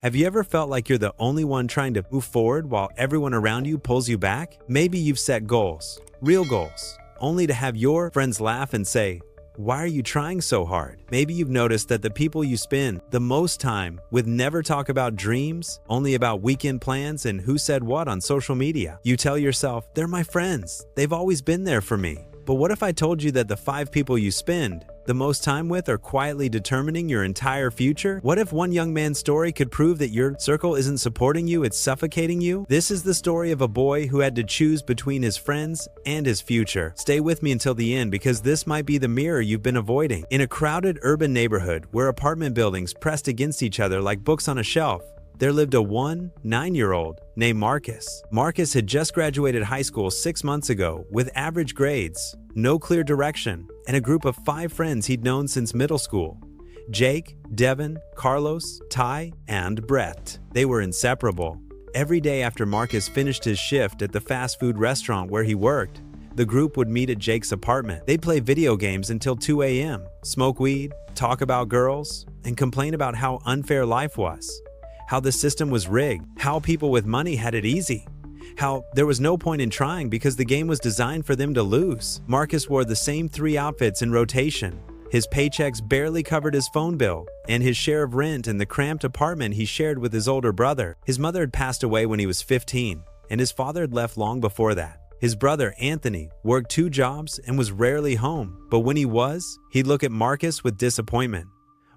Have you ever felt like you're the only one trying to move forward while everyone around you pulls you back? Maybe you've set goals, real goals, only to have your friends laugh and say, "Why are you trying so hard?" Maybe you've noticed that the people you spend the most time with never talk about dreams, only about weekend plans and who said what on social media. You tell yourself, "They're my friends. They've always been there for me." But what if I told you that the 5 people you spend the most time with are quietly determining your entire future? What if one young man's story could prove that your circle isn't supporting you, it's suffocating you? This is the story of a boy who had to choose between his friends and his future. Stay with me until the end because this might be the mirror you've been avoiding. In a crowded urban neighborhood where apartment buildings pressed against each other like books on a shelf, there lived a 9-year-old named Marcus. Marcus had just graduated high school 6 months ago with average grades, no clear direction, and a group of 5 friends he'd known since middle school. Jake, Devin, Carlos, Ty, and Brett. They were inseparable. Every day after Marcus finished his shift at the fast food restaurant where he worked, the group would meet at Jake's apartment. They'd play video games until 2 a.m., smoke weed, talk about girls, and complain about how unfair life was. How the system was rigged, how people with money had it easy, how there was no point in trying because the game was designed for them to lose. Marcus wore the same 3 outfits in rotation. His paychecks barely covered his phone bill and his share of rent in the cramped apartment he shared with his older brother. His mother had passed away when he was 15, and his father had left long before that. His brother, Anthony, worked 2 jobs and was rarely home, but when he was, he'd look at Marcus with disappointment.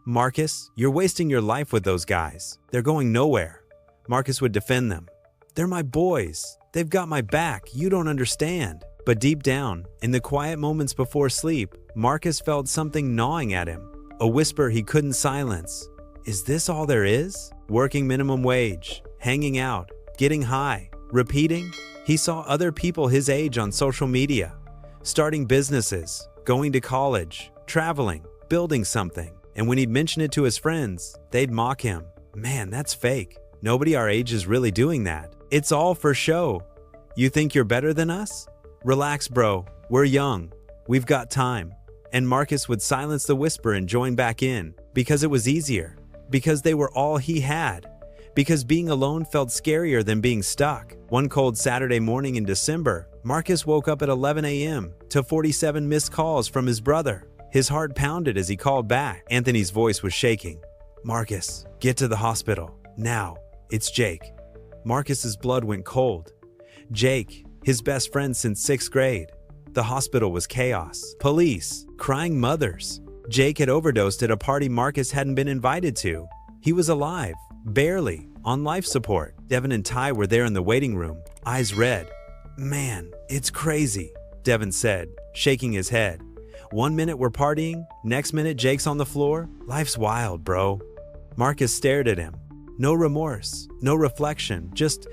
"Marcus, you're wasting your life with those guys. They're going nowhere." Marcus would defend them. "They're my boys. They've got my back. You don't understand." But deep down, in the quiet moments before sleep, Marcus felt something gnawing at him, a whisper he couldn't silence. Is this all there is? Working minimum wage, hanging out, getting high, repeating? He saw other people his age on social media, starting businesses, going to college, traveling, building something. And when he'd mention it to his friends, they'd mock him. "Man, that's fake. Nobody our age is really doing that. It's all for show. You think you're better than us? Relax, bro. We're young. We've got time." And Marcus would silence the whisper and join back in, because it was easier, because they were all he had, because being alone felt scarier than being stuck. One cold Saturday morning in December, Marcus woke up at 11 a.m. to 47 missed calls from his brother. His heart pounded as he called back. Anthony's voice was shaking. "Marcus, get to the hospital. Now. It's Jake." Marcus's blood went cold. Jake, his best friend since 6th grade. The hospital was chaos. Police, crying mothers. Jake had overdosed at a party Marcus hadn't been invited to. He was alive, barely, on life support. Devin and Ty were there in the waiting room, eyes red. "Man, it's crazy," Devin said, shaking his head. "One minute we're partying, next minute Jake's on the floor. Life's wild, bro." Marcus stared at him. No remorse, no reflection, just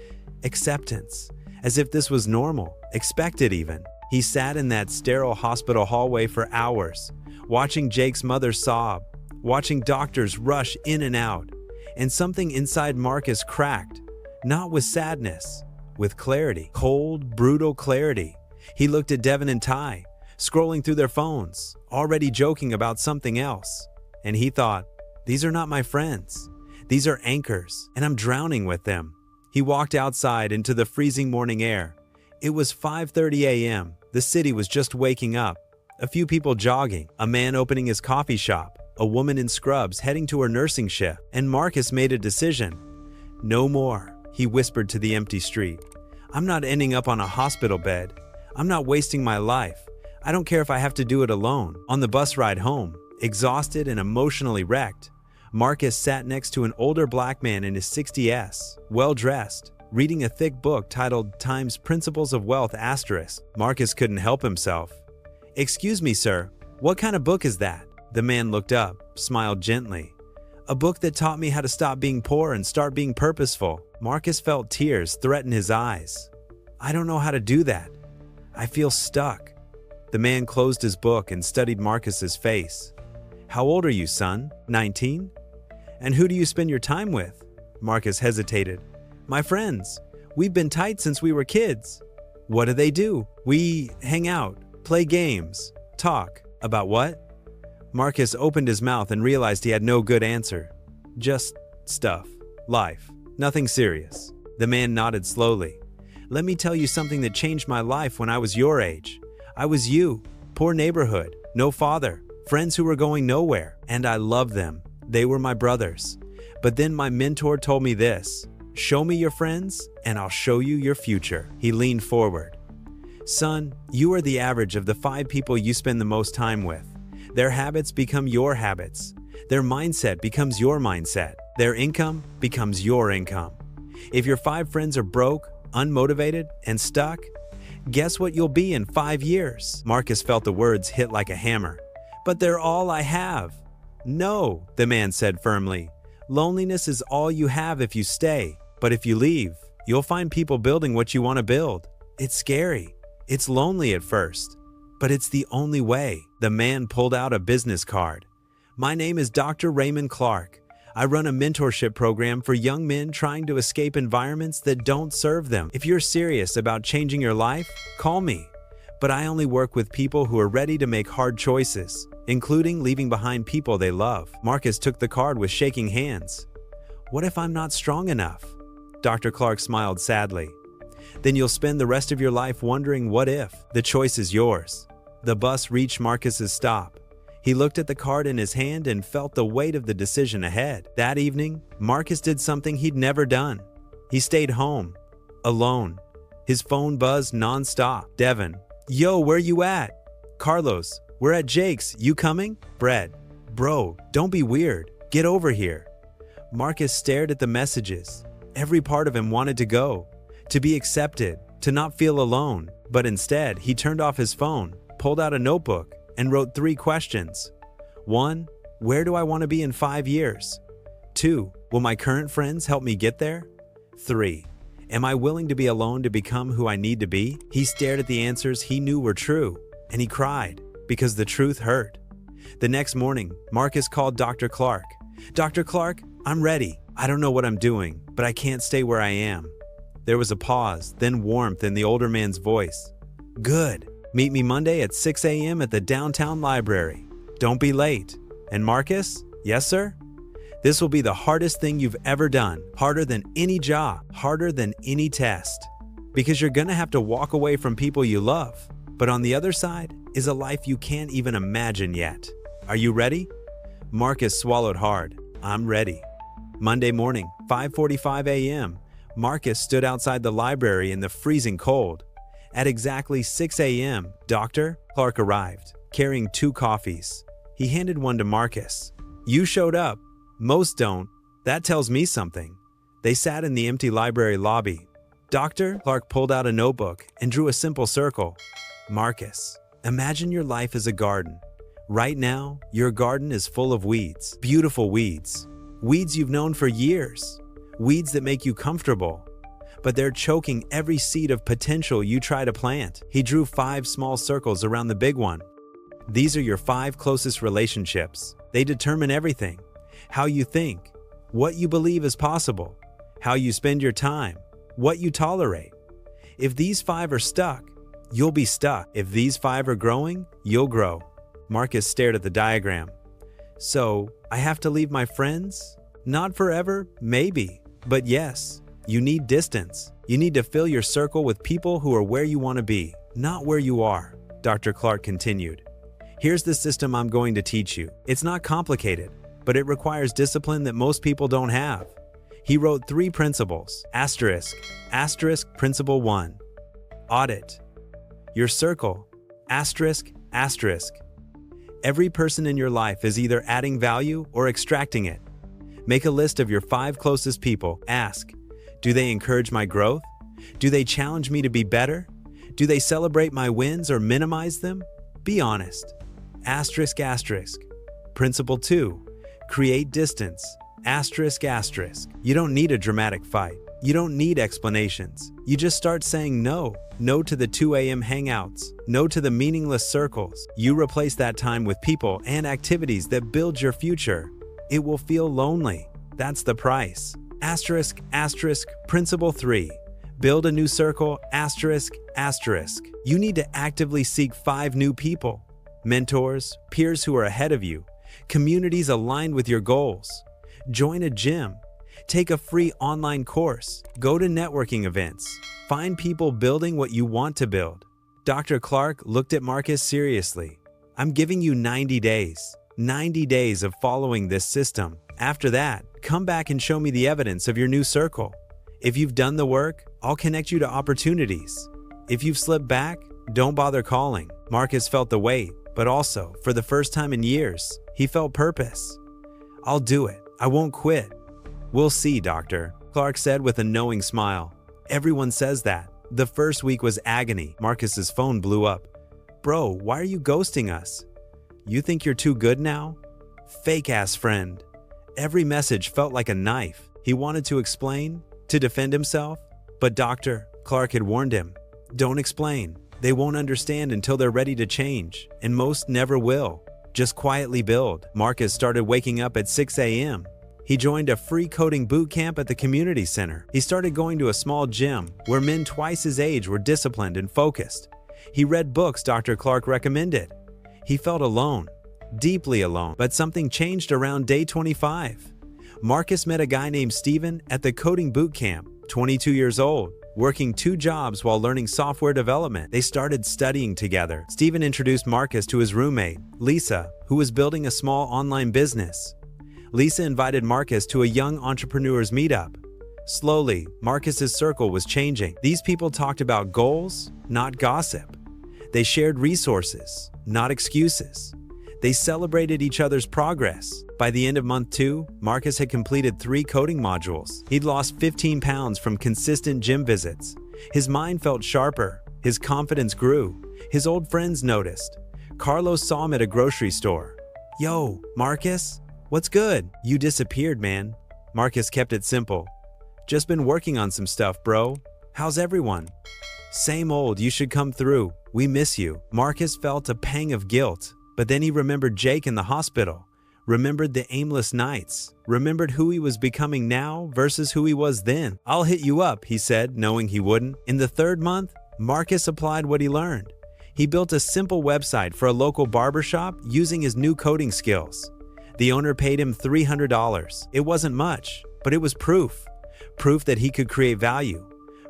acceptance, as if this was normal, expected even. He sat in that sterile hospital hallway for hours, watching Jake's mother sob, watching doctors rush in and out, and something inside Marcus cracked, not with sadness, with clarity, cold, brutal clarity. He looked at Devin and Ty, scrolling through their phones, already joking about something else. And he thought, "These are not my friends. These are anchors, and I'm drowning with them." He walked outside into the freezing morning air. It was 5:30 a.m. The city was just waking up. A few people jogging, a man opening his coffee shop, a woman in scrubs heading to her nursing shift. And Marcus made a decision. "No more," he whispered to the empty street. "I'm not ending up on a hospital bed. I'm not wasting my life. I don't care if I have to do it alone." On the bus ride home, exhausted and emotionally wrecked, Marcus sat next to an older black man in his 60s, well-dressed, reading a thick book titled Times Principles of Wealth *. Marcus couldn't help himself. "Excuse me, sir, what kind of book is that?" The man looked up, smiled gently. "A book that taught me how to stop being poor and start being purposeful." Marcus felt tears threaten his eyes. "I don't know how to do that. I feel stuck." The man closed his book and studied Marcus's face. "How old are you, son? 19? And who do you spend your time with?" Marcus hesitated. "My friends. We've been tight since we were kids." "What do they do?" "We hang out, play games, talk." "About what?" Marcus opened his mouth and realized he had no good answer. "Just stuff," Life. Nothing serious. The man nodded slowly. Let me tell you something that changed my life when I was your age. I was you. Poor neighborhood. No father. Friends who were going nowhere. And I loved them. They were my brothers. But then my mentor told me this. Show me your friends, and I'll show you your future. He leaned forward. Son, you are the average of the 5 people you spend the most time with. Their habits become your habits. Their mindset becomes your mindset. Their income becomes your income. If your 5 friends are broke, unmotivated, and stuck, guess what you'll be in 5 years? Marcus felt the words hit like a hammer. But they're all I have. No, the man said firmly. Loneliness is all you have if you stay. But if you leave, you'll find people building what you want to build. It's scary. It's lonely at first. But it's the only way. The man pulled out a business card. My name is Dr. Raymond Clark. I run a mentorship program for young men trying to escape environments that don't serve them. If you're serious about changing your life, call me. But I only work with people who are ready to make hard choices, including leaving behind people they love. Marcus took the card with shaking hands. What if I'm not strong enough? Dr. Clark smiled sadly. Then you'll spend the rest of your life wondering what if. The choice is yours. The bus reached Marcus's stop. He looked at the card in his hand and felt the weight of the decision ahead. That evening, Marcus did something he'd never done. He stayed home, alone. His phone buzzed nonstop. Devin, yo, where you at? Carlos, we're at Jake's. You coming? Brett, bro, don't be weird. Get over here. Marcus stared at the messages. Every part of him wanted to go, to be accepted, to not feel alone. But instead, he turned off his phone, pulled out a notebook, and wrote 3 questions. 1. Where do I want to be in 5 years? 2. Will my current friends help me get there? 3. Am I willing to be alone to become who I need to be? He stared at the answers he knew were true, and he cried, because the truth hurt. The next morning, Marcus called Dr. Clark. Dr. Clark, I'm ready. I don't know what I'm doing, but I can't stay where I am. There was a pause, then warmth in the older man's voice. Good. Meet me Monday at 6 a.m. at the downtown library. Don't be late. And Marcus? Yes, sir? This will be the hardest thing you've ever done. Harder than any job. Harder than any test. Because you're gonna have to walk away from people you love. But on the other side is a life you can't even imagine yet. Are you ready? Marcus swallowed hard. I'm ready. Monday morning, 5:45 a.m., Marcus stood outside the library in the freezing cold. At exactly 6 a.m., Dr. Clark arrived, carrying 2 coffees. He handed one to Marcus. You showed up. Most don't. That tells me something. They sat in the empty library lobby. Dr. Clark pulled out a notebook and drew a simple circle. Marcus, imagine your life as a garden. Right now, your garden is full of weeds. Beautiful weeds. Weeds you've known for years. Weeds that make you comfortable. But they're choking every seed of potential you try to plant. He drew 5 small circles around the big one. These are your 5 closest relationships. They determine everything. How you think, what you believe is possible, how you spend your time, what you tolerate. If these 5 are stuck, you'll be stuck. If these 5 are growing, you'll grow. Marcus stared at the diagram. So, I have to leave my friends? Not forever, maybe. But yes, you need distance. You need to fill your circle with people who are where you want to be, not where you are, Dr. Clark continued. Here's the system I'm going to teach you. It's not complicated, but it requires discipline that most people don't have. He wrote 3 principles. Asterisk. Principle 1. Audit your circle. Asterisk. Every person in your life is either adding value or extracting it. Make a list of your 5 closest people. Ask, do they encourage my growth? Do they challenge me to be better? Do they celebrate my wins or minimize them? Be honest. Asterisk. Principle 2. Create distance. Asterisk. You don't need a dramatic fight. You don't need explanations. You just start saying no. No to the 2 a.m. hangouts. No to the meaningless circles. You replace that time with people and activities that build your future. It will feel lonely. That's the price. Asterisk. Principle 3. Build a new circle. Asterisk. You need to actively seek 5 new people. Mentors, peers who are ahead of you, communities aligned with your goals. Join a gym. Take a free online course. Go to networking events. Find people building what you want to build. Dr. Clark looked at Marcus seriously. I'm giving you 90 days. 90 days of following this system. After that, come back and show me the evidence of your new circle. If you've done the work, I'll connect you to opportunities. If you've slipped back, don't bother calling. Marcus felt the weight, but also, for the first time in years, he felt purpose. I'll do it. I won't quit. We'll see, Doctor, Clark said with a knowing smile. Everyone says that. The first week was agony. Marcus's phone blew up. Bro, why are you ghosting us? You think you're too good now? Fake-ass friend. Every message felt like a knife. He wanted to explain, to defend himself, but Dr. Clark had warned him. Don't explain. They won't understand until they're ready to change, and most never will. Just quietly build. Marcus started waking up at 6 a.m. He joined a free coding boot camp at the community center. He started going to a small gym where men twice his age were disciplined and focused. He read books Dr. Clark recommended. He felt alone, deeply alone, but something changed around day 25. Marcus met a guy named Steven at the coding boot camp, 22 years old, working 2 jobs while learning software development. They started studying together. Steven introduced Marcus to his roommate, Lisa, who was building a small online business. Lisa invited Marcus to a young entrepreneurs meetup. Slowly, Marcus's circle was changing. These people talked about goals, not gossip. They shared resources, not excuses. They celebrated each other's progress. By the end of month 2, Marcus had completed 3 coding modules. He'd lost 15 pounds from consistent gym visits. His mind felt sharper. His confidence grew. His old friends noticed. Carlos saw him at a grocery store. Yo, Marcus? What's good? You disappeared, man. Marcus kept it simple. Just been working on some stuff, bro. How's everyone? Same old, you should come through. We miss you. Marcus felt a pang of guilt, but then he remembered Jake in the hospital, remembered the aimless nights, remembered who he was becoming now versus who he was then. I'll hit you up, he said, knowing he wouldn't. In the 3rd month, Marcus applied what he learned. He built a simple website for a local barbershop using his new coding skills. The owner paid him $300. It wasn't much, but it was proof. Proof that he could create value.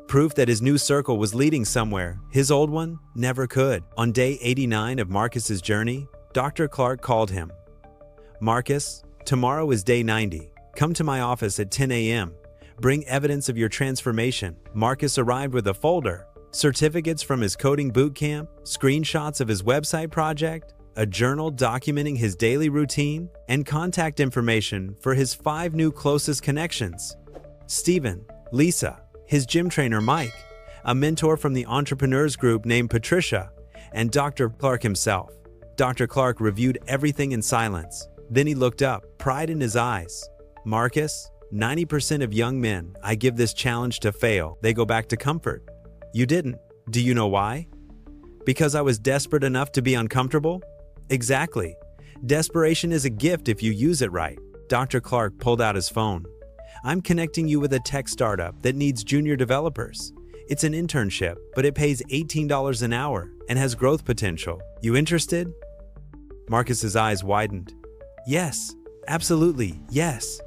Proof that his new circle was leading somewhere his old one never could. On day 89 of Marcus's journey, Dr. Clark called him. Marcus, tomorrow is day 90. Come to my office at 10 a.m. Bring evidence of your transformation. Marcus arrived with a folder, certificates from his coding boot camp, screenshots of his website project, a journal documenting his daily routine, and contact information for his 5 new closest connections. Steven, Lisa, his gym trainer Mike, a mentor from the entrepreneurs group named Patricia, and Dr. Clark himself. Dr. Clark reviewed everything in silence. Then he looked up, pride in his eyes. Marcus, 90% of young men I give this challenge to fail. They go back to comfort. You didn't. Do you know why? Because I was desperate enough to be uncomfortable? Exactly. Desperation is a gift if you use it right. Dr. Clark pulled out his phone. I'm connecting you with a tech startup that needs junior developers. It's an internship, but it pays $18 an hour and has growth potential. You interested? Marcus's eyes widened. Yes, absolutely, yes.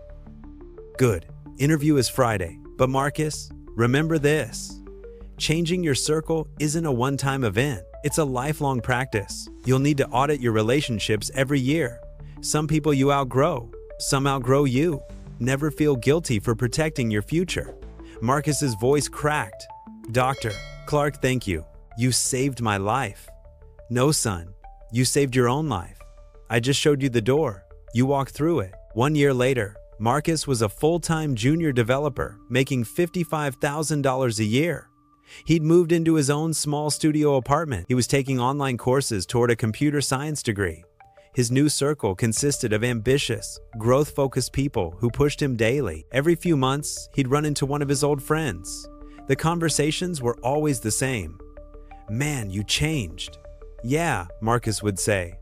Good. Interview is Friday. But Marcus, remember this. Changing your circle isn't a one-time event. It's a lifelong practice. You'll need to audit your relationships every year. Some people you outgrow. Some outgrow you. Never feel guilty for protecting your future. Marcus's voice cracked. Dr. Clark, thank you. You saved my life. No, son. You saved your own life. I just showed you the door. You walked through it. 1 year later, Marcus was a full-time junior developer making $55,000 a year. He'd moved into his own small studio apartment. He was taking online courses toward a computer science degree. His new circle consisted of ambitious, growth-focused people who pushed him daily. Every few months, he'd run into one of his old friends. The conversations were always the same. Man, you changed. Yeah, Marcus would say.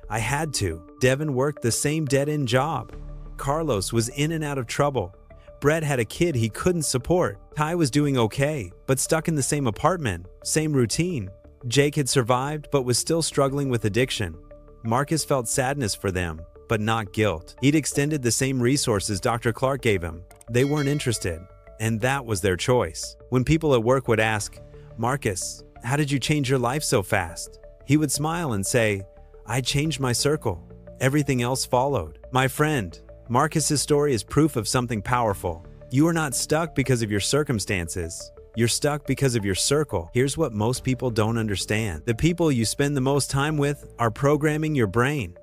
I had to. Devin worked the same dead-end job. Carlos was in and out of trouble. Brett had a kid he couldn't support. Ty was doing okay, but stuck in the same apartment, same routine. Jake had survived, but was still struggling with addiction. Marcus felt sadness for them, but not guilt. He'd extended the same resources Dr. Clark gave him. They weren't interested, and that was their choice. When people at work would ask, "Marcus, how did you change your life so fast?" he would smile and say, "I changed my circle. Everything else followed." My friend, Marcus's story is proof of something powerful. You are not stuck because of your circumstances. You're stuck because of your circle. Here's what most people don't understand. The people you spend the most time with are programming your brain.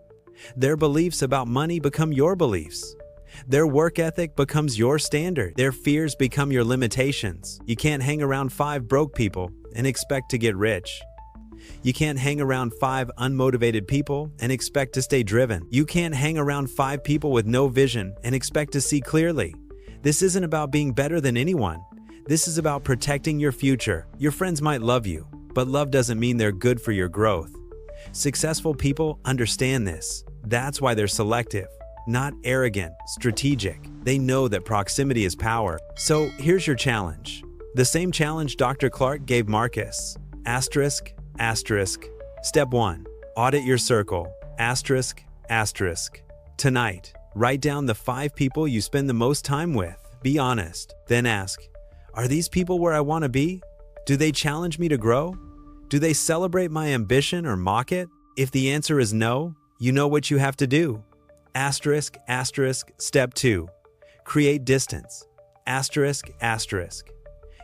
Their beliefs about money become your beliefs. Their work ethic becomes your standard. Their fears become your limitations. You can't hang around 5 broke people and expect to get rich. You can't hang around 5 unmotivated people and expect to stay driven. You can't hang around 5 people with no vision and expect to see clearly. This isn't about being better than anyone. This is about protecting your future. Your friends might love you, but love doesn't mean they're good for your growth. Successful people understand this. That's why they're selective, not arrogant, strategic. They know that proximity is power. So here's your challenge. The same challenge Dr. Clark gave Marcus. Asterisk, asterisk. Step 1. Audit your circle. Asterisk, asterisk. Tonight, write down the 5 people you spend the most time with. Be honest. Then ask, are these people where I want to be? Do they challenge me to grow? Do they celebrate my ambition or mock it? If the answer is no, you know what you have to do. Asterisk, asterisk. Step 2. Create distance. Asterisk, asterisk.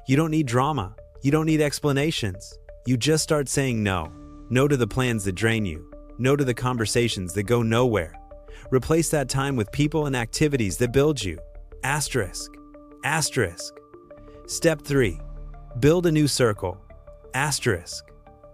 You don't need drama. You don't need explanations. You just start saying no. No to the plans that drain you. No to the conversations that go nowhere. Replace that time with people and activities that build you. Asterisk, asterisk. Step 3. Build a new circle. Asterisk,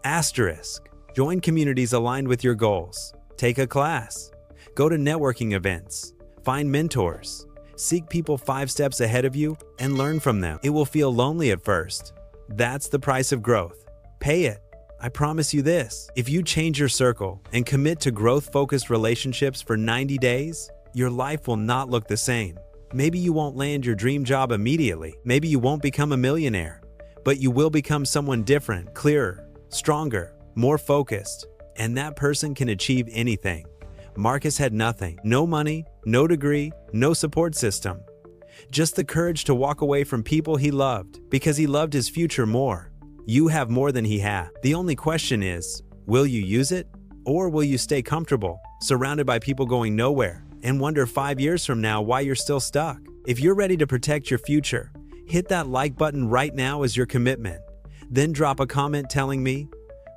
asterisk. Join communities aligned with your goals. Take a class. Go to networking events. Find mentors. Seek people 5 steps ahead of you and learn from them. It will feel lonely at first. That's the price of growth. Pay it. I promise you this. If you change your circle and commit to growth-focused relationships for 90 days, your life will not look the same. Maybe you won't land your dream job immediately. Maybe you won't become a millionaire, but you will become someone different, clearer, stronger, more focused, and that person can achieve anything. Marcus had nothing. No money, no degree, no support system. Just the courage to walk away from people he loved because he loved his future more. You have more than he had. The only question is, will you use it? Or will you stay comfortable, surrounded by people going nowhere, and wonder 5 years from now why you're still stuck? If you're ready to protect your future, hit that like button right now as your commitment. Then drop a comment telling me,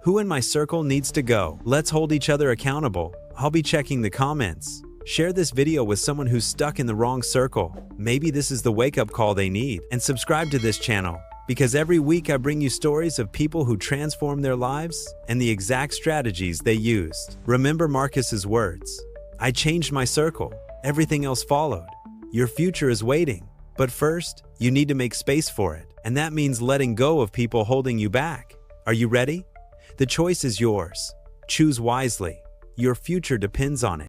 who in my circle needs to go? Let's hold each other accountable. I'll be checking the comments. Share this video with someone who's stuck in the wrong circle. Maybe this is the wake-up call they need. And subscribe to this channel, because every week I bring you stories of people who transformed their lives and the exact strategies they used. Remember Marcus's words. I changed my circle. Everything else followed. Your future is waiting. But first, you need to make space for it. And that means letting go of people holding you back. Are you ready? The choice is yours. Choose wisely. Your future depends on it.